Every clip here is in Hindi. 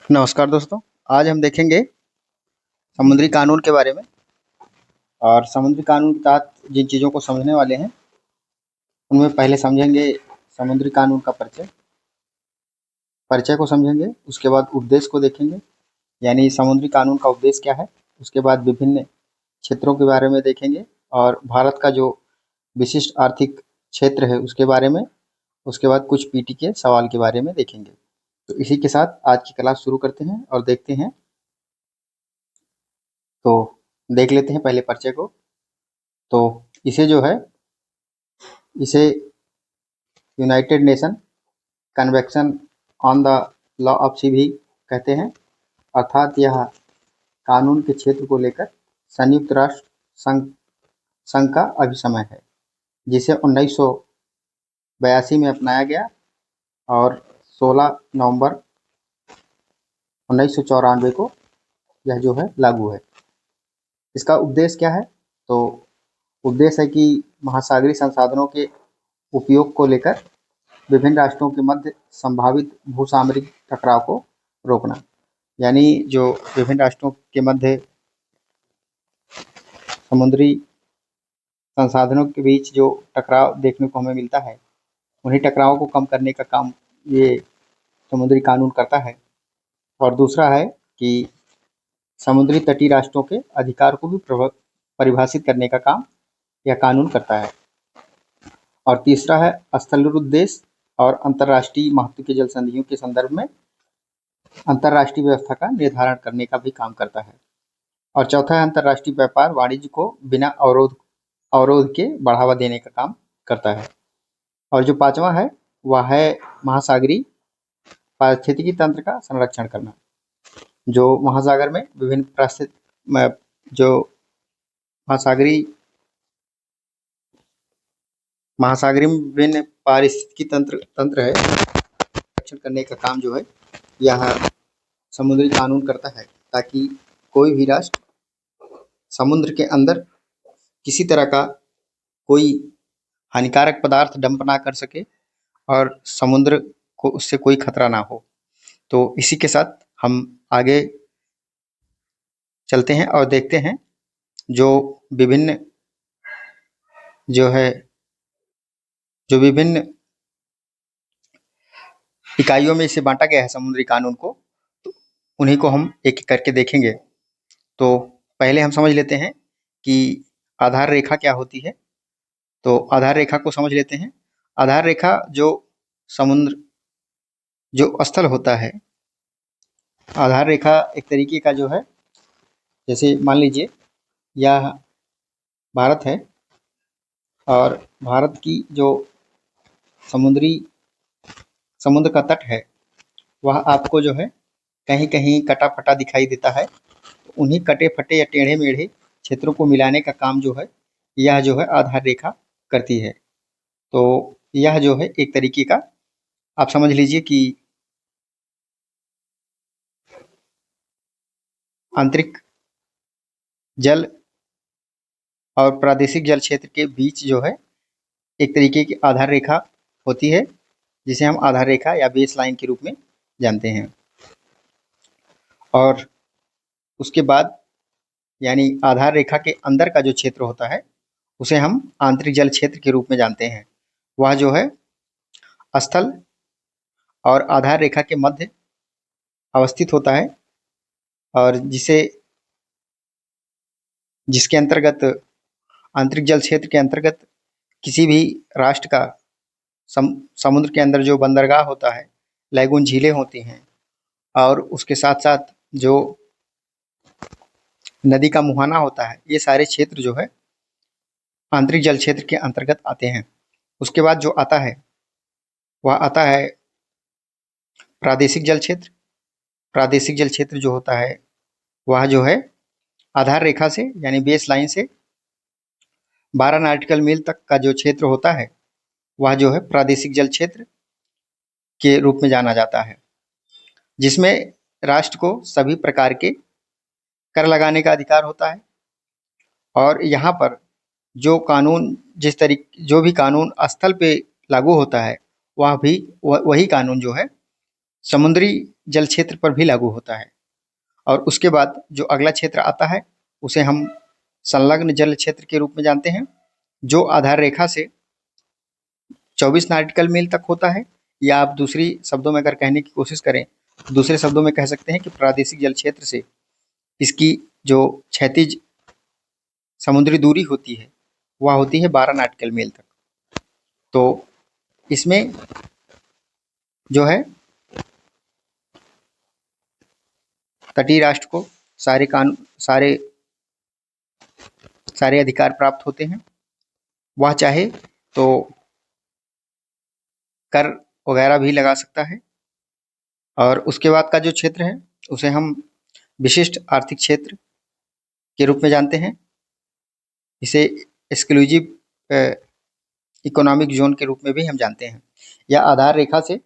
नमस्कार दोस्तों। आज हम देखेंगे समुद्री कानून के बारे में। और समुद्री कानून के तहत जिन चीज़ों को समझने वाले हैं उनमें पहले समझेंगे समुद्री कानून का परिचय। परिचय को समझेंगे, उसके बाद उद्देश्य को देखेंगे, यानी समुद्री कानून का उद्देश्य क्या है। उसके बाद विभिन्न क्षेत्रों के बारे में देखेंगे और भारत का जो विशिष्ट आर्थिक क्षेत्र है उसके बारे में। उसके बाद कुछ पीटी के सवाल के बारे में देखेंगे। तो इसी के साथ आज की क्लास शुरू करते हैं और देखते हैं। तो देख लेते हैं पहले परिचय को। तो इसे जो है इसे United Nation convention on the law of sea भी कहते हैं, अर्थात यह कानून के क्षेत्र को लेकर संयुक्त राष्ट्र संघ का अभिसमय है, जिसे 1982 में अपनाया गया और 16 नवंबर 1994 को यह जो है लागू है। इसका उद्देश्य क्या है? तो उद्देश्य है कि महासागरीय संसाधनों के उपयोग को लेकर विभिन्न राष्ट्रों के मध्य संभावित भूसामरिक टकराव को रोकना। यानी जो विभिन्न राष्ट्रों के मध्य समुद्री संसाधनों के बीच जो टकराव देखने को हमें मिलता है, उन्हीं टकरावों को कम करने का काम ये समुद्री कानून करता है। और दूसरा है कि समुद्री तटीय राष्ट्रों के अधिकार को भी परिभाषित करने का काम यह कानून करता है। और तीसरा है स्थलुर उद्देश्य और अंतर्राष्ट्रीय महत्व के जल संधियों के संदर्भ में अंतर्राष्ट्रीय व्यवस्था का निर्धारण करने का भी काम करता है। और चौथा है अंतर्राष्ट्रीय व्यापार वाणिज्य को बिना अवरोध के बढ़ावा देने का काम करता है। और जो पांचवा है वह है महासागरीय पारिस्थितिकी तंत्र का संरक्षण करना। जो महासागर में विभिन्न जो महासागरीय में विभिन्न पारिस्थितिकी तंत्र है, संरक्षण करने का काम जो है यह समुद्री कानून करता है, ताकि कोई भी राष्ट्र समुद्र के अंदर किसी तरह का कोई हानिकारक पदार्थ डंप ना कर सके और समुद्र को उससे कोई खतरा ना हो। तो इसी के साथ हम आगे चलते हैं और देखते हैं जो विभिन्न इकाइयों में इसे बांटा गया है समुद्री कानून को, तो उन्हीं को हम एक एक करके देखेंगे। तो पहले हम समझ लेते हैं कि आधार रेखा क्या होती है। तो आधार रेखा को समझ लेते हैं। आधार रेखा जो समुद्र जो स्थल होता है, आधार रेखा एक तरीके का जो है, जैसे मान लीजिए यह भारत है और भारत की जो समुद्र का तट है वह आपको जो है कहीं कहीं कटा फटा दिखाई देता है। उन्हीं कटे फटे या टेढ़े मेढ़े क्षेत्रों को मिलाने का काम जो है यह जो है आधार रेखा करती है। तो यह जो है एक तरीके का आप समझ लीजिए कि आंतरिक जल और प्रादेशिक जल क्षेत्र के बीच जो है एक तरीके की आधार रेखा होती है, जिसे हम आधार रेखा या बेस लाइन के रूप में जानते हैं। और उसके बाद यानी आधार रेखा के अंदर का जो क्षेत्र होता है उसे हम आंतरिक जल क्षेत्र के रूप में जानते हैं। वह जो है स्थल और आधार रेखा के मध्य अवस्थित होता है और जिसके अंतर्गत आंतरिक जल क्षेत्र के अंतर्गत किसी भी राष्ट्र का समुद्र के अंदर जो बंदरगाह होता है, लैगून झीलें होती हैं, और उसके साथ साथ जो नदी का मुहाना होता है, ये सारे क्षेत्र जो है आंतरिक जल क्षेत्र के अंतर्गत आते हैं। उसके बाद जो आता है वह आता है प्रादेशिक जल क्षेत्र। प्रादेशिक जल क्षेत्र जो होता है वह जो है आधार रेखा से यानी बेस लाइन से 12 नॉटिकल मील तक का जो क्षेत्र होता है वह जो है प्रादेशिक जल क्षेत्र के रूप में जाना जाता है, जिसमें राष्ट्र को सभी प्रकार के कर लगाने का अधिकार होता है। और यहाँ पर जो भी कानून स्थल पे लागू होता है वही कानून जो है समुद्री जल क्षेत्र पर भी लागू होता है। और उसके बाद जो अगला क्षेत्र आता है उसे हम संलग्न जल क्षेत्र के रूप में जानते हैं, जो आधार रेखा से 24 नॉटिकल मील तक होता है, या आप दूसरी शब्दों में अगर कहने की कोशिश करें तो दूसरे शब्दों में कह सकते हैं कि प्रादेशिक जल क्षेत्र से इसकी जो क्षैतिज समुद्री दूरी होती है वह होती है 12 नॉटिकल मील तक। तो इसमें जो है तटीय राष्ट्र को सारे कानून सारे अधिकार प्राप्त होते हैं। वह चाहे तो कर वगैरह भी लगा सकता है। और उसके बाद का जो क्षेत्र है उसे हम विशिष्ट आर्थिक क्षेत्र के रूप में जानते हैं। इसे एक्सक्लूसिव इकोनॉमिक जोन के रूप में भी हम जानते हैं। यह आधार रेखा से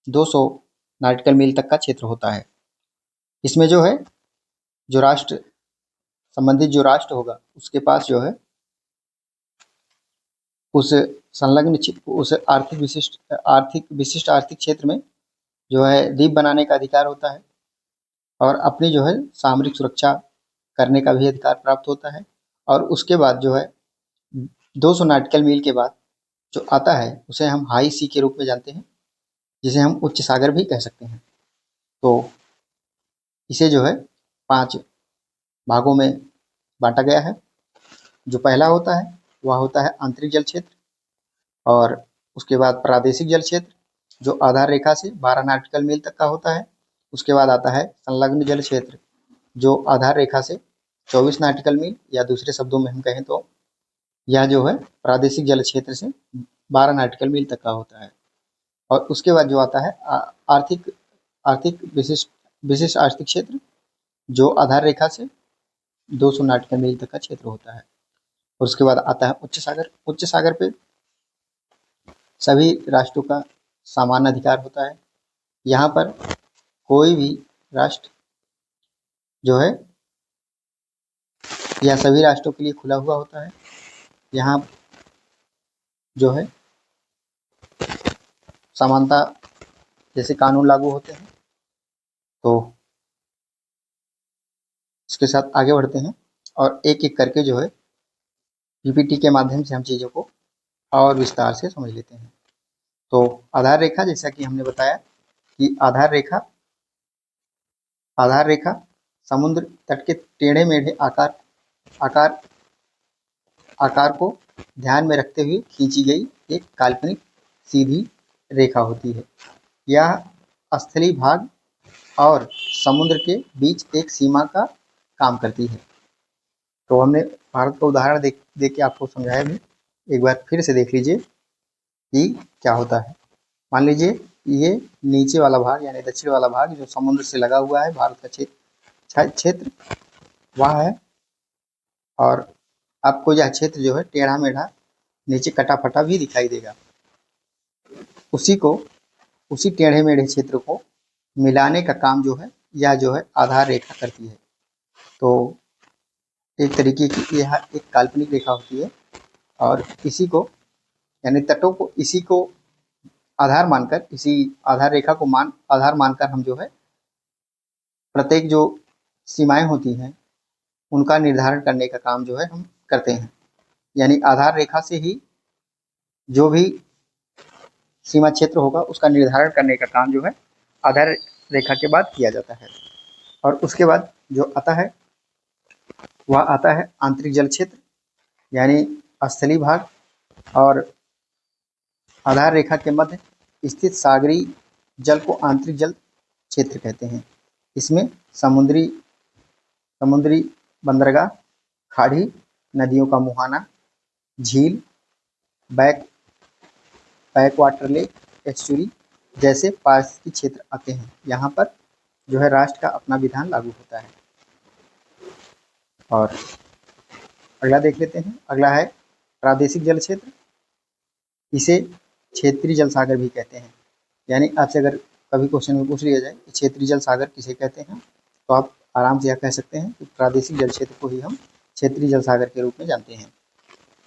200 नॉटिकल मील तक का क्षेत्र होता है। इसमें जो है जो राष्ट्र संबंधित जो राष्ट्र होगा उसके पास जो है उस संलग्न उस आर्थिक विशिष्ट आर्थिक क्षेत्र में जो है द्वीप बनाने का अधिकार होता है, और अपनी जो है सामरिक सुरक्षा करने का भी अधिकार प्राप्त होता है। और उसके बाद जो है 200 नॉटिकल मील के बाद जो आता है उसे हम हाई सी के रूप में जानते हैं, जिसे हम उच्च सागर भी कह सकते हैं। तो इसे जो है 5 भागों में बांटा गया है। जो पहला होता है वह होता है आंतरिक जल क्षेत्र, और उसके बाद प्रादेशिक जल क्षेत्र जो आधार रेखा से 12 नॉटिकल मील तक का होता है। उसके बाद आता है संलग्न जल क्षेत्र जो आधार रेखा से 24 नॉटिकल मील, या दूसरे शब्दों में हम कहें तो यह जो है प्रादेशिक जल क्षेत्र से 12 नॉटिकल मील तक का होता है। और उसके बाद जो आता है आर्थिक आर्थिक विशिष्ट विशिष्ट आर्थिक क्षेत्र जो आधार रेखा से 200 नॉटिकल मील तक का क्षेत्र होता है। और उसके बाद आता है उच्च सागर। उच्च सागर पे सभी राष्ट्रों का समान अधिकार होता है। यहाँ पर कोई भी राष्ट्र जो है यह सभी राष्ट्रों के लिए खुला हुआ होता है। यहाँ जो है समानता जैसे कानून लागू होते हैं। तो इसके साथ आगे बढ़ते हैं और एक एक करके जो है पीपीटी के माध्यम से हम चीज़ों को और विस्तार से समझ लेते हैं। तो आधार रेखा, जैसा कि हमने बताया कि आधार रेखा समुद्र तट के टेढ़े मेढ़े आकार आकार को ध्यान में रखते हुए खींची गई एक काल्पनिक सीधी रेखा होती है। यह स्थलीय भाग और समुद्र के बीच एक सीमा का काम करती है। तो हमने भारत का उदाहरण दे के आपको समझाया भी, एक बार फिर से देख लीजिए कि क्या होता है। मान लीजिए ये नीचे वाला भाग यानी दक्षिण वाला भाग जो समुद्र से लगा हुआ है, भारत का क्षेत्र वह है, और आपको यह क्षेत्र जो है टेढ़ा मेढ़ा नीचे कटा फटा भी दिखाई देगा। उसी टेढ़े मेढ़े क्षेत्र को मिलाने का काम जो है यह जो है आधार रेखा करती है। तो एक तरीके की यह एक काल्पनिक रेखा होती है, और इसी को यानी तटों को इसी को आधार मानकर, इसी आधार रेखा को आधार मानकर हम जो है प्रत्येक जो सीमाएं होती हैं उनका निर्धारण करने का काम जो है हम करते हैं। यानी आधार रेखा से ही जो भी सीमा क्षेत्र होगा उसका निर्धारण करने का काम जो है आधार रेखा के बाद किया जाता है। और उसके बाद जो आता है वह आता है आंतरिक जल क्षेत्र, यानी स्थलीय भाग और आधार रेखा के मध्य स्थित सागरीय जल को आंतरिक जल क्षेत्र कहते हैं। इसमें समुद्री बंदरगाह, खाड़ी, नदियों का मुहाना, झील, बैक वाटर लेक, एस्चुरी जैसे पारिस्थितिक क्षेत्र आते हैं। यहाँ पर जो है राष्ट्र का अपना विधान लागू होता है। और अगला देख लेते हैं। अगला है प्रादेशिक जल क्षेत्र। इसे क्षेत्रीय जल सागर भी कहते हैं। यानी आपसे अगर कभी क्वेश्चन में पूछ लिया जाए कि क्षेत्रीय जल सागर किसे कहते हैं, तो आप आराम से यह कह सकते हैं कि प्रादेशिक जल क्षेत्र को ही हम क्षेत्रीय जल सागर के रूप में जानते हैं।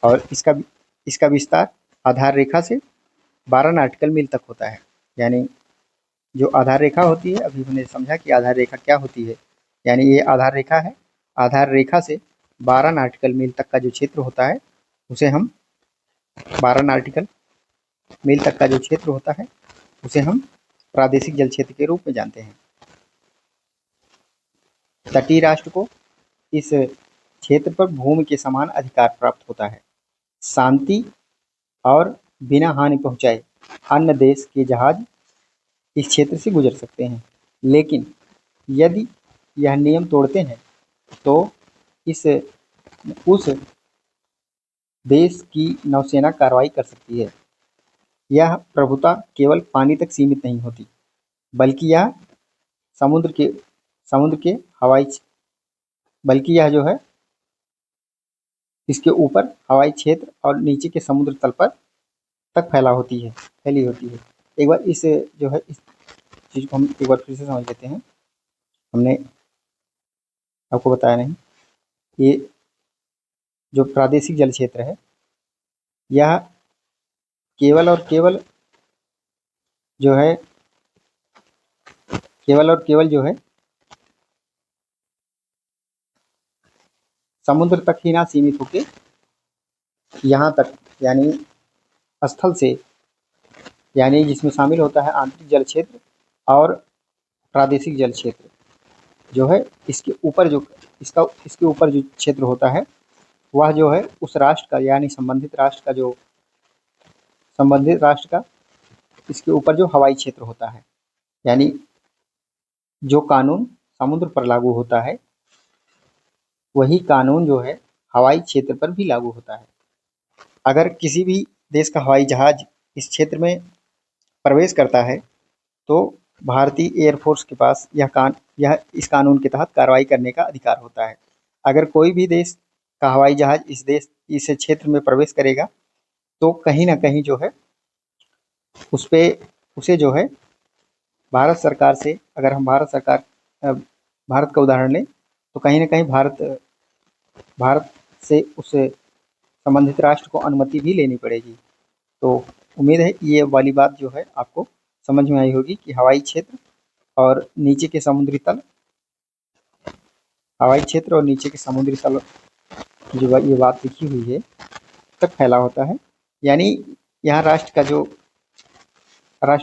और इसका विस्तार आधार रेखा से 12 नॉटिकल मील तक होता है। यानी जो आधार रेखा होती है, अभी हमने समझा कि आधार रेखा क्या होती है। यानी ये आधार रेखा है। आधार रेखा से 12 नॉटिकल मील तक का जो क्षेत्र होता है उसे हम 12 नॉटिकल मील तक का जो क्षेत्र होता है उसे हम प्रादेशिक जल क्षेत्र के रूप में जानते हैं। तटीय राष्ट्र को इस क्षेत्र पर भूमि के समान अधिकार प्राप्त होता है। शांति और बिना हानि पहुंचाए अन्य देश के जहाज इस क्षेत्र से गुजर सकते हैं, लेकिन यदि यह नियम तोड़ते हैं तो उस देश की नौसेना कार्रवाई कर सकती है। यह प्रभुता केवल पानी तक सीमित नहीं होती, बल्कि यह समुद्र के हवाई बल्कि यह जो है इसके ऊपर हवाई क्षेत्र और नीचे के समुद्र तल पर तक फैली होती है। एक बार इस जो है इस चीज़ को हम एक बार फिर से समझ लेते हैं। हमने आपको बताया नहीं, ये जो प्रादेशिक जल क्षेत्र है यह केवल और केवल जो है समुद्र तक ही ना सीमित होके यहाँ तक यानी स्थल से, यानी जिसमें शामिल होता है आंतरिक जल क्षेत्र और प्रादेशिक जल क्षेत्र जो है इसके ऊपर जो क्षेत्र होता है वह जो है उस राष्ट्र का यानी संबंधित राष्ट्र का इसके ऊपर जो हवाई क्षेत्र होता है, यानी जो कानून समुद्र पर लागू होता है वही कानून जो है हवाई क्षेत्र पर भी लागू होता है। अगर किसी भी देश का हवाई जहाज इस क्षेत्र में प्रवेश करता है तो भारतीय एयरफोर्स के पास यह इस कानून के तहत कार्रवाई करने का अधिकार होता है। अगर कोई भी देश का हवाई जहाज इस क्षेत्र में प्रवेश करेगा तो कहीं ना कहीं जो है उसे जो है भारत सरकार से, अगर हम भारत का उदाहरण लें तो कहीं ना कहीं भारत से उस संबंधित राष्ट्र को अनुमति भी लेनी पड़ेगी। तो उम्मीद है ये वाली बात जो है आपको समझ में आई होगी कि हवाई क्षेत्र और नीचे के समुद्री तल जो ये बात लिखी हुई है तक फैला होता है। यानी यहाँ राष्ट्र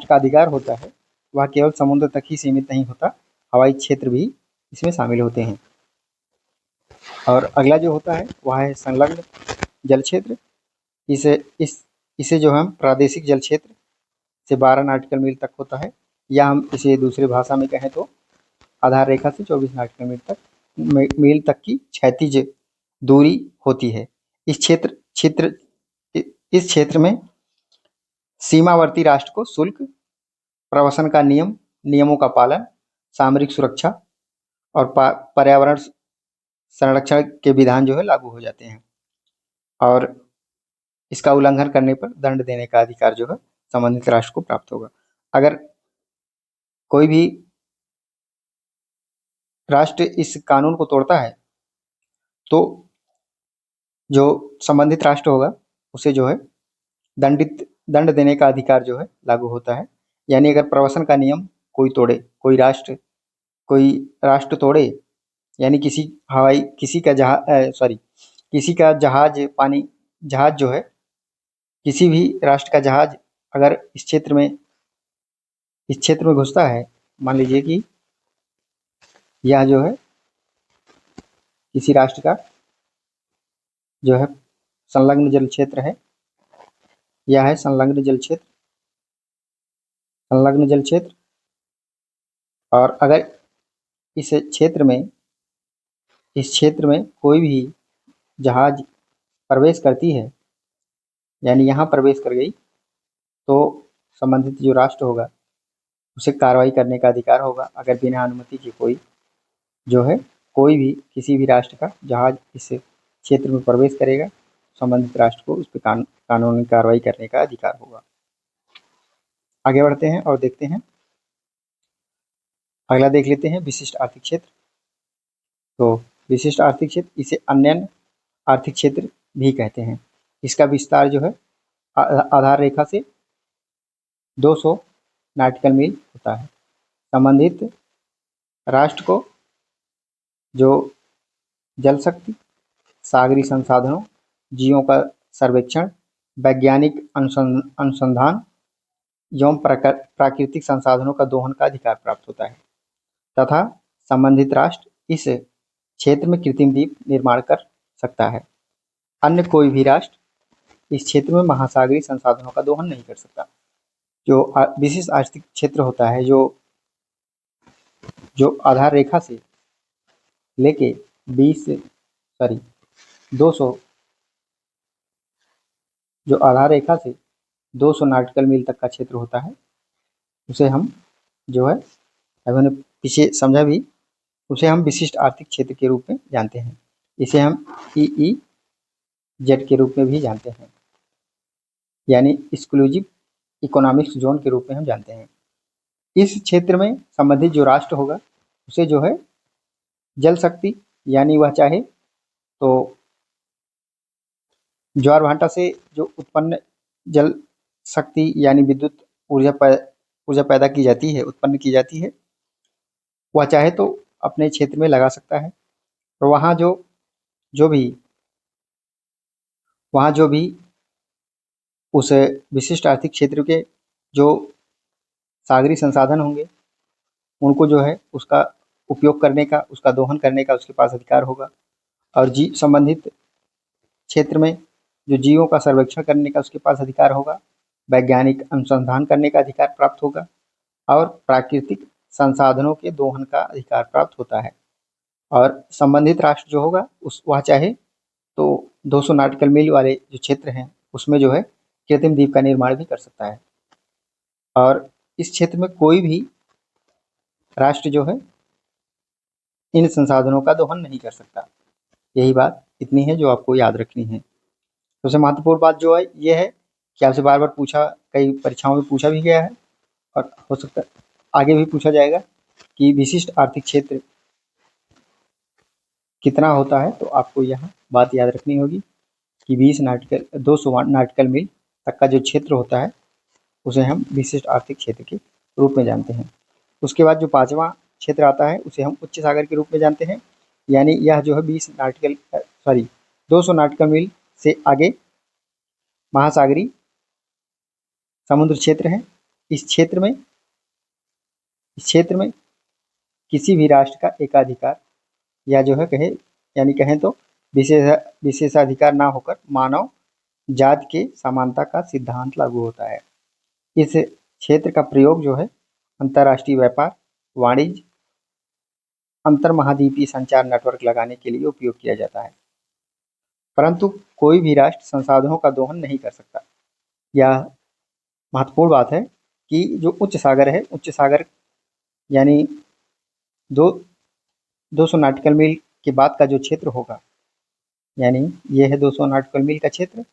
का अधिकार होता है वह केवल समुद्र तक ही सीमित नहीं होता, हवाई क्षेत्र भी इसमें शामिल होते हैं। और अगला जो होता है वह है संलग्न जल क्षेत्र। इसे जो हम प्रादेशिक जल क्षेत्र से 12 नॉटिकल मील तक होता है, या हम इसे दूसरी भाषा में कहें तो आधार रेखा से 24 नॉटिकल मील तक की क्षैतिज दूरी होती है। इस क्षेत्र में सीमावर्ती राष्ट्र को शुल्क, प्रवसन का नियमों का पालन, सामरिक सुरक्षा और पर्यावरण संरक्षण के विधान जो है लागू हो जाते हैं, और इसका उल्लंघन करने पर दंड देने का अधिकार जो है संबंधित राष्ट्र को प्राप्त होगा। अगर कोई भी राष्ट्र इस कानून को तोड़ता है तो जो संबंधित राष्ट्र होगा उसे जो है दंड देने का अधिकार जो है लागू होता है। यानी अगर प्रवसन का नियम कोई राष्ट्र तोड़े, यानी किसी का जहाज जो है किसी भी राष्ट्र का जहाज अगर इस क्षेत्र में घुसता है, मान लीजिए कि यह जो है किसी राष्ट्र का जो है संलग्न जल क्षेत्र है, यह है संलग्न जल क्षेत्र। और अगर इस क्षेत्र में कोई भी जहाज प्रवेश करती है, यानी यहाँ प्रवेश कर गई, तो संबंधित जो राष्ट्र होगा उसे कार्रवाई करने का अधिकार होगा। अगर बिना अनुमति के कोई भी किसी भी राष्ट्र का जहाज इस क्षेत्र में प्रवेश करेगा, संबंधित राष्ट्र को उस पर कानूनी कार्रवाई करने का अधिकार होगा। आगे बढ़ते हैं और देखते हैं, अगला देख लेते हैं विशिष्ट आर्थिक क्षेत्र। तो विशिष्ट आर्थिक क्षेत्र, इसे अन्य आर्थिक क्षेत्र भी कहते हैं। इसका विस्तार जो है आधार रेखा से 200 नॉटिकल मील होता है। संबंधित राष्ट्र को जो जल शक्ति, सागरी संसाधनों, जीवों का सर्वेक्षण, वैज्ञानिक अनुसंधान एवं प्राकृतिक संसाधनों का दोहन का अधिकार प्राप्त होता है तथा संबंधित राष्ट्र इस क्षेत्र में कृत्रिम द्वीप निर्माण कर सकता है। अन्य कोई भी राष्ट्र इस क्षेत्र में महासागरीय संसाधनों का दोहन नहीं कर सकता। जो विशिष्ट आर्थिक क्षेत्र होता है, जो आधार रेखा से लेके 200 जो आधार रेखा से 200 नॉटिकल मील तक का क्षेत्र होता है, उसे हम जो है, अभी मैंने पीछे समझा भी, उसे हम विशिष्ट आर्थिक क्षेत्र के रूप में जानते हैं। इसे हम EEZ के रूप में भी जानते हैं, यानी एक्सक्लूसिव इकोनॉमिक जोन के रूप में हम जानते हैं। इस क्षेत्र में संबंधित जो राष्ट्र होगा उसे जो है जल शक्ति, यानी वह चाहे तो ज्वार भाटा से जो उत्पन्न जल शक्ति यानी विद्युत ऊर्जा पैदा की जाती है, उत्पन्न की जाती है, वह चाहे तो अपने क्षेत्र में लगा सकता है। और वहाँ जो भी उस विशिष्ट आर्थिक क्षेत्र के जो सागरी संसाधन होंगे उनको जो है उसका उपयोग करने का, उसका दोहन करने का उसके पास अधिकार होगा। और संबंधित क्षेत्र में जो जीवों का सर्वेक्षण करने का उसके पास अधिकार होगा, वैज्ञानिक अनुसंधान करने का अधिकार प्राप्त होगा और प्राकृतिक संसाधनों के दोहन का अधिकार प्राप्त होता है। और संबंधित राष्ट्र जो होगा वह चाहे तो 200 नॉटिकल मील वाले जो क्षेत्र हैं उसमें जो है कृत्रिम द्वीप का निर्माण भी कर सकता है। और इस क्षेत्र में कोई भी राष्ट्र जो है इन संसाधनों का दोहन नहीं कर सकता। यही बात इतनी है जो आपको याद रखनी है। सबसे महत्वपूर्ण बात जो है ये है कि आपसे बार बार पूछा, कई परीक्षाओं में पूछा भी गया है और हो सकता है आगे भी पूछा जाएगा कि विशिष्ट आर्थिक क्षेत्र कितना होता है। तो आपको यहाँ बात याद रखनी होगी कि 200 नॉटिकल मील तक का जो क्षेत्र होता है उसे हम विशिष्ट आर्थिक क्षेत्र के रूप में जानते हैं। उसके बाद जो 5वां क्षेत्र आता है उसे हम उच्च सागर के रूप में जानते हैं, यानी यह जो है 200 नॉटिकल मील से आगे महासागरी समुद्र क्षेत्र है। इस क्षेत्र में किसी भी राष्ट्र का एकाधिकार या जो है कहें तो विशेषाधिकार ना होकर मानव जाति के समानता का सिद्धांत लागू होता है। इस क्षेत्र का प्रयोग जो है अंतर्राष्ट्रीय व्यापार, वाणिज्य, अंतर महाद्वीपीय संचार नेटवर्क लगाने के लिए उपयोग किया जाता है। परंतु कोई भी राष्ट्र संसाधनों का दोहन नहीं कर सकता। यह महत्वपूर्ण बात है कि जो उच्च सागर है, उच्च सागर यानी 200 नॉटिकल मील के बाद का जो क्षेत्र होगा, यानी ये है 200 नॉटिकल मील का क्षेत्र,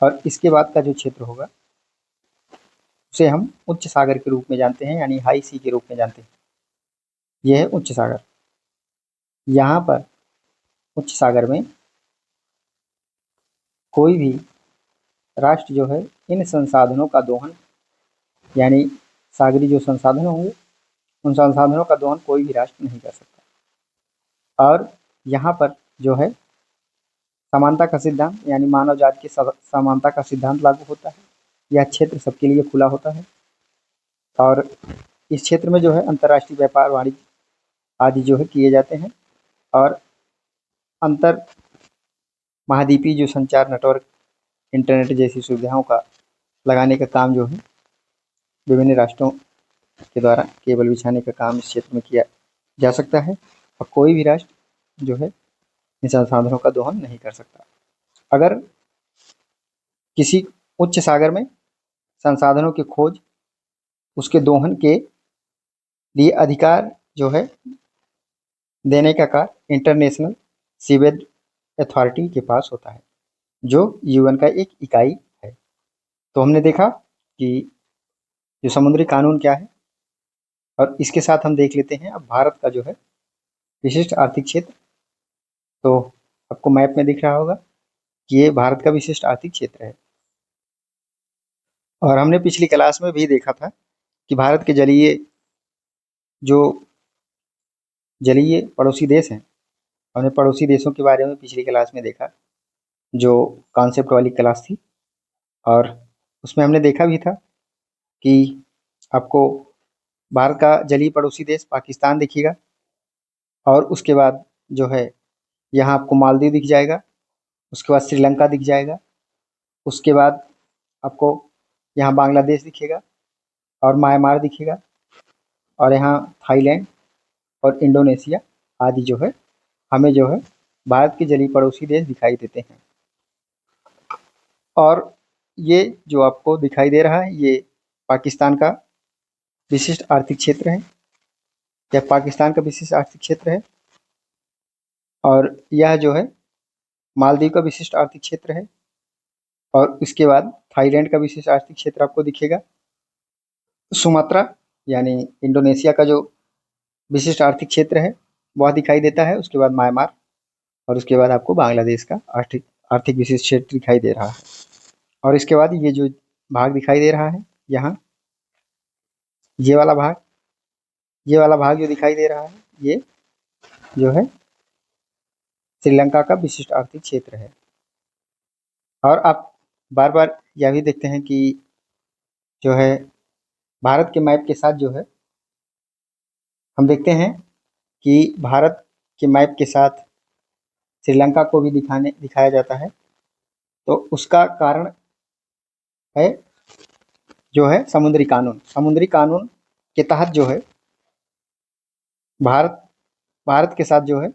और इसके बाद का जो क्षेत्र होगा उसे हम उच्च सागर के रूप में जानते हैं, यानी हाई सी के रूप में जानते हैं। यह है उच्च सागर। यहाँ पर उच्च सागर में कोई भी राष्ट्र जो है इन संसाधनों का दोहन, यानी सागरी जो संसाधन होंगे उन संसाधनों का दोहन कोई भी राष्ट्र नहीं कर सकता। और यहाँ पर जो है समानता का सिद्धांत, यानी मानव जाति की समानता का सिद्धांत लागू होता है। यह क्षेत्र सबके लिए खुला होता है और इस क्षेत्र में जो है अंतर्राष्ट्रीय व्यापार, वाणिज्य आदि जो है किए जाते हैं। और अंतर महाद्वीपीय जो संचार नेटवर्क, इंटरनेट जैसी सुविधाओं का लगाने का काम जो है विभिन्न राष्ट्रों के द्वारा केबल बिछाने का काम इस क्षेत्र में किया जा सकता है। और कोई भी राष्ट्र जो है इन संसाधनों का दोहन नहीं कर सकता। अगर किसी उच्च सागर में संसाधनों की खोज, उसके दोहन के लिए अधिकार जो है देने का कार्य इंटरनेशनल सीवेज अथॉरिटी के पास होता है, जो UN का एक इकाई है। तो हमने देखा कि जो समुद्री कानून क्या है, और इसके साथ हम देख लेते हैं अब भारत का जो है विशिष्ट आर्थिक क्षेत्र। तो आपको मैप में दिख रहा होगा कि ये भारत का विशिष्ट आर्थिक क्षेत्र है। और हमने पिछली क्लास में भी देखा था कि भारत के जलीय जो जलीय पड़ोसी देश हैं, हमने पड़ोसी देशों के बारे में पिछली क्लास में देखा, जो कॉन्सेप्ट वाली क्लास थी, और उसमें हमने देखा भी था कि आपको भारत का जलीय पड़ोसी देश पाकिस्तान दिखेगा, और उसके बाद जो है यहाँ आपको मालदीव दिख जाएगा, उसके बाद श्रीलंका दिख जाएगा, उसके बाद आपको यहाँ बांग्लादेश दिखेगा और म्यांमार दिखेगा, और यहाँ थाईलैंड और इंडोनेशिया आदि जो है हमें जो है भारत के जलीय पड़ोसी देश दिखाई देते हैं। और ये जो आपको दिखाई दे रहा है, ये पाकिस्तान का विशिष्ट आर्थिक क्षेत्र है, यह पाकिस्तान का विशिष्ट आर्थिक क्षेत्र है, और यह जो है मालदीव का विशिष्ट आर्थिक क्षेत्र है, और इसके बाद थाईलैंड का विशिष्ट आर्थिक क्षेत्र आपको दिखेगा। सुमात्रा यानी इंडोनेशिया का जो विशिष्ट आर्थिक क्षेत्र है वह दिखाई देता है, उसके बाद म्यांमार, और उसके बाद आपको बांग्लादेश का आर्थिक आर्थिक विशिष्ट क्षेत्र दिखाई दे रहा है। और इसके बाद ये जो भाग दिखाई दे रहा है यहाँ, ये वाला भाग जो दिखाई दे रहा है, ये जो है श्रीलंका का विशिष्ट आर्थिक क्षेत्र है। और आप बार बार यह भी देखते हैं कि जो है भारत के मैप के साथ जो है हम देखते हैं कि भारत के मैप के साथ श्रीलंका को भी दिखाया जाता है। तो उसका कारण है जो है समुद्री कानून के तहत जो है भारत के साथ जो है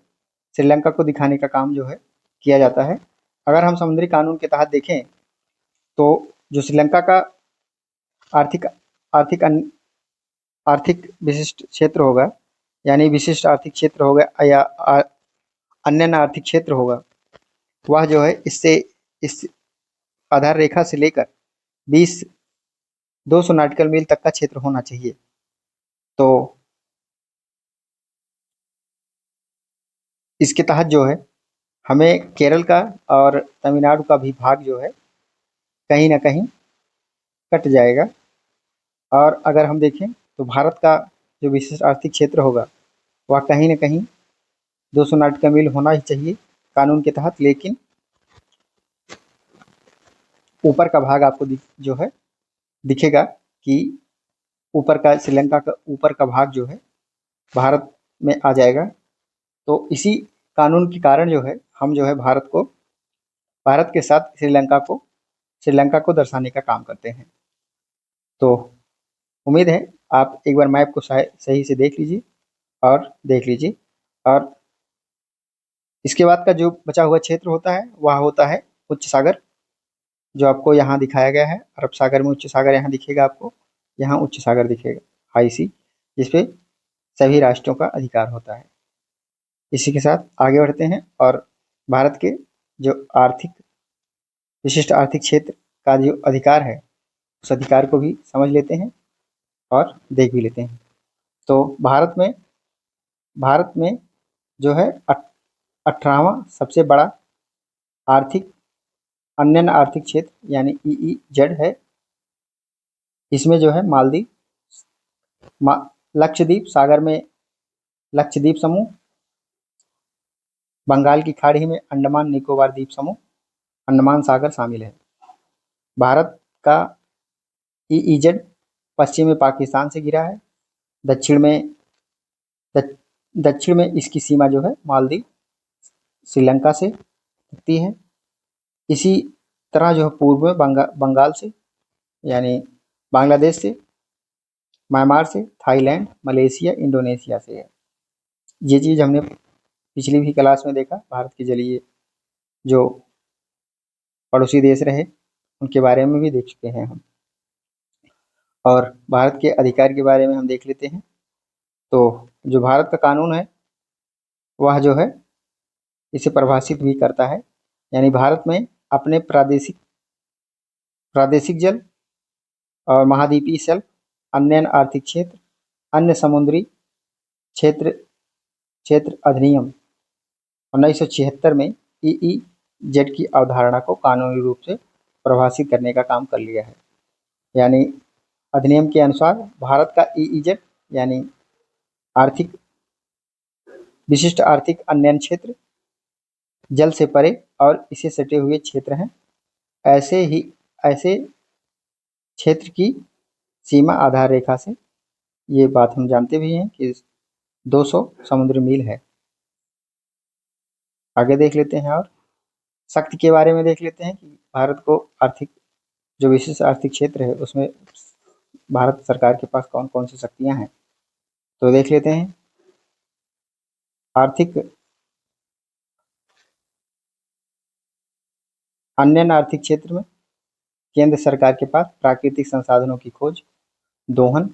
श्रीलंका को दिखाने का काम जो है किया जाता है। अगर हम समुद्री कानून के तहत देखें तो जो श्रीलंका का आर्थिक आर्थिक आर्थिक विशिष्ट क्षेत्र होगा, यानी विशिष्ट आर्थिक क्षेत्र होगा या अन्य आर्थिक क्षेत्र होगा, वह जो है इस आधार रेखा से लेकर 200 नॉटिकल मील तक का क्षेत्र होना चाहिए। तो इसके तहत जो है हमें केरल का और तमिलनाडु का भी भाग जो है कहीं ना कहीं कट जाएगा। और अगर हम देखें तो भारत का जो विशिष्ट आर्थिक क्षेत्र होगा वह कहीं ना कहीं 200 नॉटिकल मील होना ही चाहिए कानून के तहत, लेकिन ऊपर का भाग आपको जो है दिखेगा कि ऊपर का श्रीलंका का ऊपर का भाग जो है भारत में आ जाएगा। तो इसी कानून के कारण जो है हम जो है भारत के साथ श्रीलंका को दर्शाने का काम करते हैं। तो उम्मीद है आप एक बार मैप को सही से देख लीजिए, और इसके बाद का जो बचा हुआ क्षेत्र होता है वह होता है उच्च सागर, जो आपको यहाँ दिखाया गया है। अरब सागर में उच्च सागर यहाँ दिखेगा, आपको यहाँ उच्च सागर दिखेगा, हाई सी, जिसपे सभी राष्ट्रों का अधिकार होता है। इसी के साथ आगे बढ़ते हैं और भारत के जो विशिष्ट आर्थिक क्षेत्र का जो अधिकार है उस अधिकार को भी समझ लेते हैं और देख भी लेते हैं। तो भारत में जो है 18वां सबसे बड़ा अन्य आर्थिक क्षेत्र यानी EEZ है। इसमें जो है मालदीव, लक्षद्वीप सागर में लक्षद्वीप समूह, बंगाल की खाड़ी में अंडमान निकोबार द्वीप समूह, अंडमान सागर शामिल है। भारत का EEZ पश्चिम में पाकिस्तान से घिरा है, दक्षिण में इसकी सीमा जो है मालदीव श्रीलंका से दिखती है। इसी तरह जो है पूर्व में बंगाल से यानी बांग्लादेश से, म्यांमार से, थाईलैंड, मलेशिया, इंडोनेशिया से है। ये चीज़ हमने पिछली भी क्लास में देखा, भारत के जलीय जो पड़ोसी देश रहे उनके बारे में भी देख चुके हैं हम, और भारत के अधिकार के बारे में हम देख लेते हैं। तो जो भारत का कानून है वह जो है इसे परिभाषित भी करता है, यानी भारत में अपने प्रादेशिक जल और महाद्वीपीय शेल्फ, अन्य आर्थिक क्षेत्र, अन्य समुद्री क्षेत्र अधिनियम 1976 में EEZ की अवधारणा को कानूनी रूप से परिभाषित करने का काम कर लिया है। यानी अधिनियम के अनुसार भारत का EEZ यानी आर्थिक विशिष्ट आर्थिक अन्यन क्षेत्र, जल से परे और इसे सटे हुए क्षेत्र हैं। ऐसे क्षेत्र की सीमा आधार रेखा से, ये बात हम जानते भी हैं कि 200 समुद्री मील है। आगे देख लेते हैं और शक्ति के बारे में देख लेते हैं कि भारत को आर्थिक जो विशिष्ट आर्थिक क्षेत्र है उसमें भारत सरकार के पास कौन कौन सी शक्तियां हैं। तो देख लेते हैं। आर्थिक अन्य आर्थिक क्षेत्र में केंद्र सरकार के पास प्राकृतिक संसाधनों की खोज, दोहन,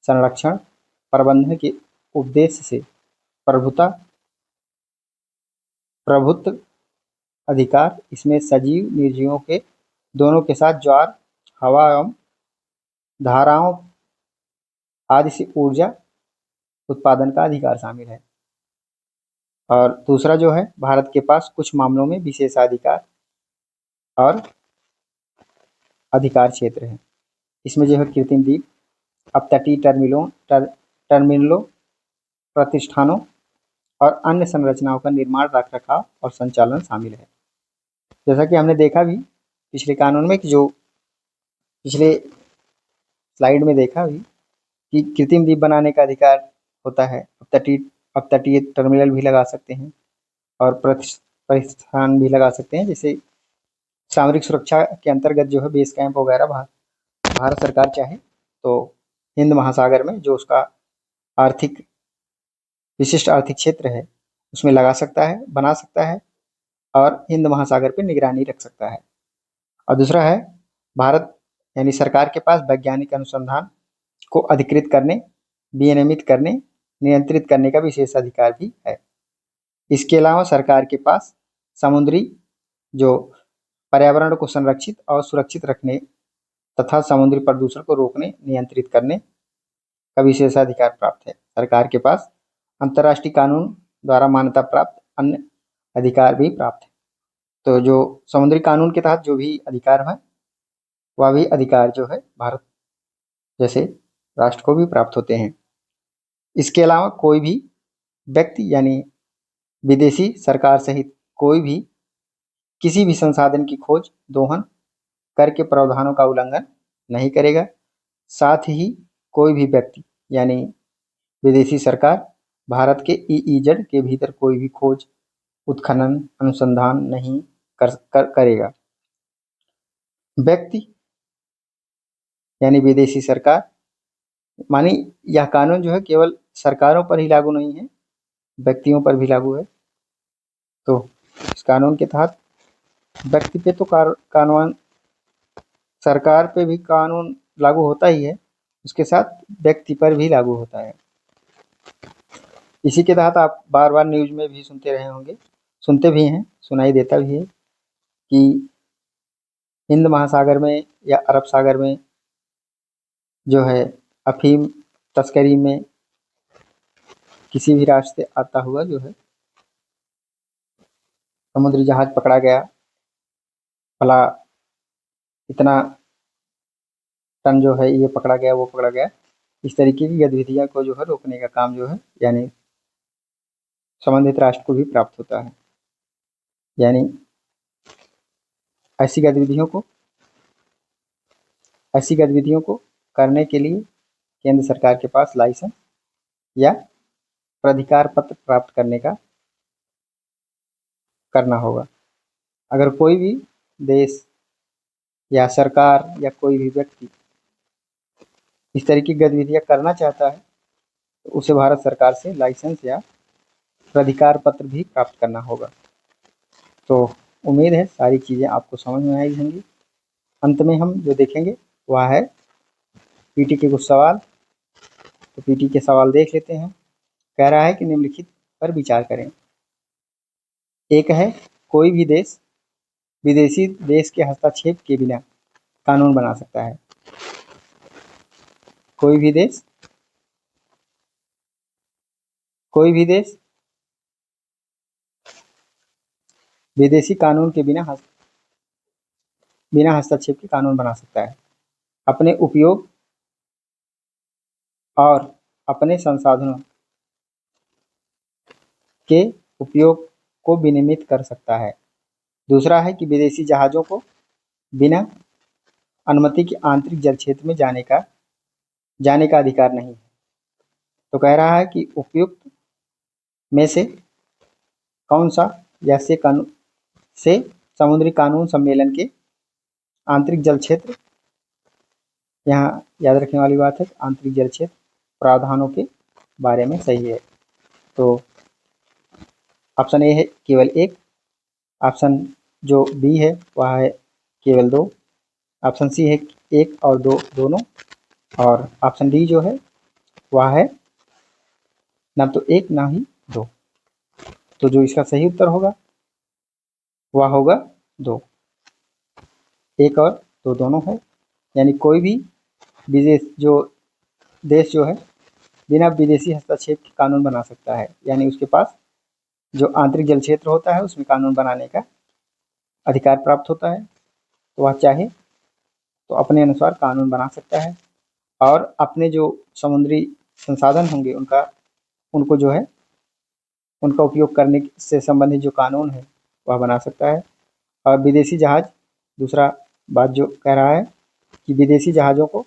संरक्षण, प्रबंधन के उद्देश्य से प्रभुत्व अधिकार, इसमें सजीव निर्जीवों के दोनों के साथ ज्वार, हवा एवं धाराओं आदि से ऊर्जा उत्पादन का अधिकार शामिल है। और दूसरा जो है, भारत के पास कुछ मामलों में विशेषाधिकार और अधिकार क्षेत्र है। इसमें जो है कृत्रिम द्वीप, अपतटीय टर्मिनलों, प्रतिष्ठानों और अन्य संरचनाओं का निर्माण, रखरखाव और संचालन शामिल है। जैसा कि हमने देखा भी पिछले कानून में कि जो पिछले स्लाइड में देखा भी कि कृत्रिम द्वीप बनाने का अधिकार होता है। अपतटीय टर्मिनल भी लगा सकते हैं और प्रतिष्ठान भी लगा सकते हैं। जैसे सामरिक सुरक्षा के अंतर्गत जो है बेस कैंप वगैरह भारत सरकार चाहे तो हिंद महासागर में जो उसका विशिष्ट आर्थिक क्षेत्र है उसमें लगा सकता है, बना सकता है और हिंद महासागर पर निगरानी रख सकता है। और दूसरा है, भारत यानी सरकार के पास वैज्ञानिक अनुसंधान को अधिकृत करने, विनियमित करने, नियंत्रित करने का विशेष अधिकार भी है। इसके अलावा सरकार के पास समुद्री जो पर्यावरण को संरक्षित और सुरक्षित रखने तथा समुद्री प्रदूषण को रोकने, नियंत्रित करने का विशेषाधिकार प्राप्त है। सरकार के पास अंतर्राष्ट्रीय कानून द्वारा मान्यता प्राप्त अन्य अधिकार भी प्राप्त है। तो जो समुद्री कानून के तहत जो भी अधिकार है वह भी अधिकार जो है भारत जैसे राष्ट्र को भी प्राप्त होते हैं। इसके अलावा कोई भी व्यक्ति यानी विदेशी सरकार सहित कोई भी किसी भी संसाधन की खोज, दोहन करके प्रावधानों का उल्लंघन नहीं करेगा। साथ ही कोई भी व्यक्ति यानी विदेशी सरकार भारत के EEZ के भीतर कोई भी खोज, उत्खनन, अनुसंधान नहीं करेगा। व्यक्ति यानी विदेशी सरकार, मानी यह कानून जो है केवल सरकारों पर ही लागू नहीं है, व्यक्तियों पर भी लागू है। तो इस कानून के तहत व्यक्ति पे तो कानून, सरकार पे भी कानून लागू होता ही है, उसके साथ व्यक्ति पर भी लागू होता है। इसी के तहत आप बार बार न्यूज में भी सुनते रहे होंगे, सुनते भी हैं, सुनाई देता भी है कि हिंद महासागर में या अरब सागर में जो है अफीम तस्करी में किसी भी रास्ते आता हुआ जो है समुद्री जहाज पकड़ा गया, भला इतना टन जो है ये पकड़ा गया, वो पकड़ा गया, इस तरीके की गतिविधियां को जो है रोकने का काम जो है यानी संबंधित राष्ट्र को भी प्राप्त होता है। यानी ऐसी गतिविधियों को करने के लिए केंद्र सरकार के पास लाइसेंस या प्राधिकार पत्र प्राप्त करना होगा। अगर कोई भी देश या सरकार या कोई भी व्यक्ति इस तरह की गतिविधियां करना चाहता है तो उसे भारत सरकार से लाइसेंस या प्राधिकार पत्र भी प्राप्त करना होगा। तो उम्मीद है सारी चीज़ें आपको समझ में आई होंगी। अंत में हम जो देखेंगे वह है पीटी के कुछ सवाल। तो पीटी के सवाल देख लेते हैं। कह रहा है कि निम्नलिखित पर विचार करें। एक है, कोई भी देश विदेशी देश के हस्तक्षेप के बिना कानून बना सकता है। कोई भी देश विदेशी कानून के बिना हस्तक्षेप के कानून बना सकता है। अपने उपयोग और अपने संसाधनों के उपयोग को विनियमित कर सकता है। दूसरा है कि विदेशी जहाज़ों को बिना अनुमति के आंतरिक जल क्षेत्र में जाने का अधिकार नहीं है। तो कह रहा है कि उपयुक्त में से कौन सा या से समुद्री कानून सम्मेलन के आंतरिक जल क्षेत्र, यहाँ याद रखने वाली बात है आंतरिक जल क्षेत्र प्रावधानों के बारे में सही है। तो ऑप्शन ए है केवल एक, ऑप्शन जो बी है वह है केवल दो, ऑप्शन सी है एक और दो दोनों, और ऑप्शन डी जो है वह है ना तो एक ना ही दो। तो जो इसका सही उत्तर होगा वह होगा दो, एक और दो दोनों है। यानी कोई भी देश जो है बिना विदेशी हस्तक्षेप के कानून बना सकता है, यानी उसके पास जो आंतरिक जल क्षेत्र होता है उसमें कानून बनाने का अधिकार प्राप्त होता है। तो वह चाहे तो अपने अनुसार कानून बना सकता है और अपने जो समुद्री संसाधन होंगे उनको जो है उनका उपयोग करने से संबंधित जो कानून है वह बना सकता है। और विदेशी जहाज, दूसरा बात जो कह रहा है कि विदेशी जहाज़ों को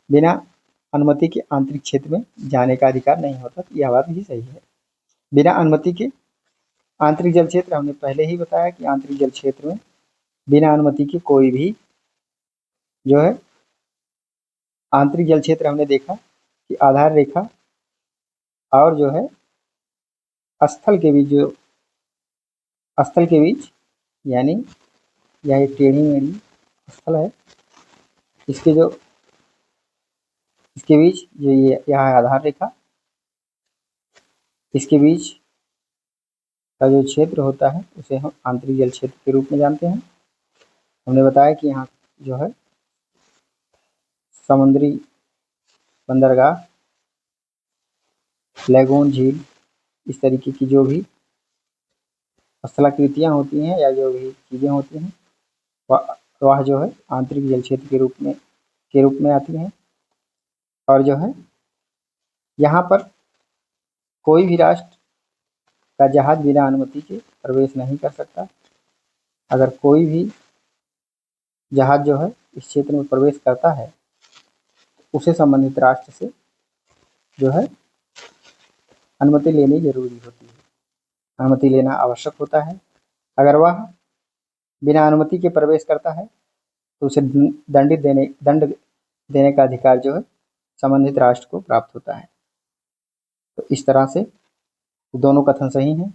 बिना अनुमति के आंतरिक क्षेत्र में जाने का अधिकार नहीं होता। तो यह बात भी सही है। बिना अनुमति के आंतरिक जल क्षेत्र, हमने पहले ही बताया कि आंतरिक जल क्षेत्र में बिना अनुमति के कोई भी जो है आंतरिक जल क्षेत्र, हमने देखा कि आधार रेखा और जो है स्थल के बीच यानी यह एक टेढ़ी मेढ़ी स्थल है, इसके बीच जो ये यहाँ है आधार रेखा, इसके बीच का जो क्षेत्र होता है उसे हम आंतरिक जल क्षेत्र के रूप में जानते हैं। हमने बताया कि यहाँ जो है समुद्री बंदरगाह, लैगून, झील, इस तरीके की जो भी स्थलाकृतियाँ होती हैं या जो भी चीज़ें होती हैं वह जो है आंतरिक जल क्षेत्र के रूप में आती हैं। और जो है यहाँ पर कोई भी राष्ट्र का जहाज बिना अनुमति के प्रवेश नहीं कर सकता। अगर कोई भी जहाज जो है इस क्षेत्र में प्रवेश करता है उसे संबंधित राष्ट्र से जो है अनुमति लेनी जरूरी होती है, अनुमति लेना आवश्यक होता है। अगर वह बिना अनुमति के प्रवेश करता है तो उसे दंड देने का अधिकार जो है संबंधित राष्ट्र को प्राप्त होता है। तो इस तरह से दोनों कथन सही हैं।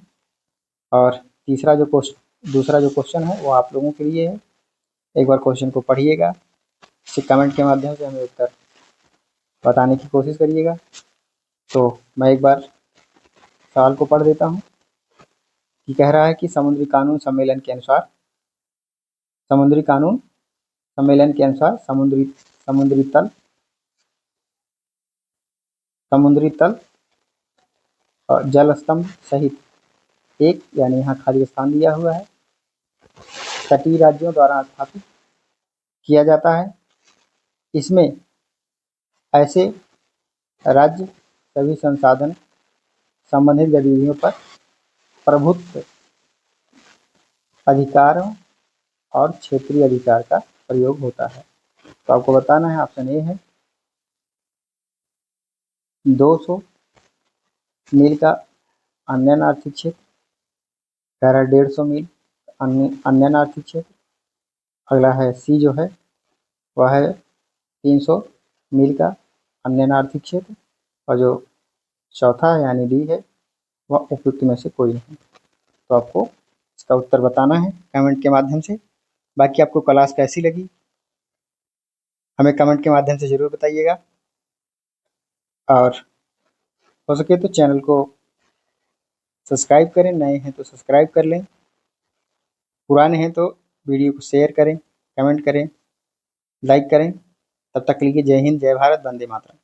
और दूसरा जो क्वेश्चन है वो आप लोगों के लिए है। एक बार क्वेश्चन को पढ़िएगा, फिर कमेंट के माध्यम से हमें उत्तर बताने की कोशिश करिएगा। तो मैं एक बार सवाल को पढ़ देता हूँ कि कह रहा है कि समुद्री कानून सम्मेलन के अनुसार समुद्री तल और जल स्तंभ सहित एक, यानी यहाँ खाली स्थान दिया हुआ है, तटीय राज्यों द्वारा स्थापित किया जाता है। इसमें ऐसे राज्य सभी संसाधन संबंधित गतिविधियों पर प्रभुत्व अधिकारों और क्षेत्रीय अधिकार का प्रयोग होता है। तो आपको बताना है, ऑप्शन ए है 200 मील का अन्य आर्थिक क्षेत्र, कह रहा है 150 मील अन्य आर्थिक क्षेत्र। अगला है सी जो है वह है 300 मील का अन्य आर्थिक क्षेत्र, और जो चौथा है यानी डी है वह उपयुक्त में से कोई नहीं। तो आपको इसका उत्तर बताना है कमेंट के माध्यम से। बाकी आपको क्लास कैसी लगी हमें कमेंट के माध्यम से ज़रूर बताइएगा, और हो सके तो चैनल को सब्सक्राइब करें, नए हैं तो सब्सक्राइब कर लें, पुराने हैं तो वीडियो को शेयर करें, कमेंट करें, लाइक करें। तब तक के लिए जय हिंद, जय भारत, वंदे मातरम।